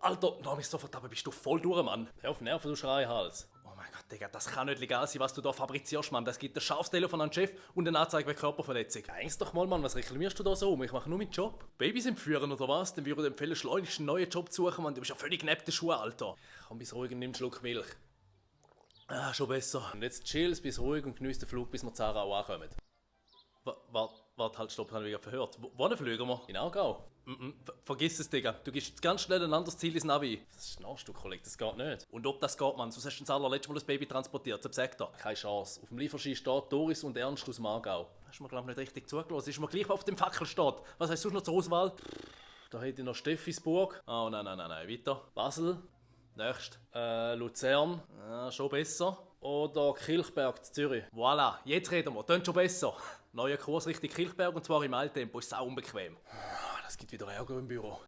Alter, lass mich sofort, aber bist du voll durch, Mann. Hör auf Nerven, du Schreihals. Oh mein Gott, Digga, das kann nicht legal sein, was du da fabrizierst, Mann. Das gibt ein scharfes Telefon an den Chef und eine Anzeige wegen Körperverletzung. Eins doch mal, Mann, was reklamierst du da so um? Ich mache nur meinen Job. Babys entführen oder was? Dann würde ich empfehlen, schleunigst einen neuen Job zu suchen, Mann. Du bist ja völlig neben der Schuhe, Alter. Komm, bis ruhig und nimm einen Schluck Milch. Ah, schon besser. Und jetzt chillst, bis ruhig und genießt den Flug, bis wir in Zara auch ankommen. Warte, halt, stopp, das habe ich verhört. Wohin fliegen wir? In Aargau? Vergiss es, Digga. Du gibst ganz schnell ein anderes Ziel ins Navi. Das schnarchst du, Kollege, das geht nicht. Und ob das geht, Mann, sonst hast du das allerletzte Mal das Baby transportiert, zum Sektor. Keine Chance. Auf dem Lieferschein steht Doris und Ernst aus dem Aargau. Hast du mir, glaube ich, nicht richtig zugelassen. Ist mir gleich, was auf dem Fackel steht. Was hast du sonst noch zur Auswahl? Da hätte ich noch Steffisburg. Oh, nein. Weiter. Basel. Nächst. Luzern. Schon besser. Oder Kilchberg zu Zürich. Voilà, jetzt reden wir. Tönt schon besser. Neuer Kurs Richtung Kilchberg und zwar im Eiltempo. Ist sau unbequem. Das gibt wieder Ärger im Büro.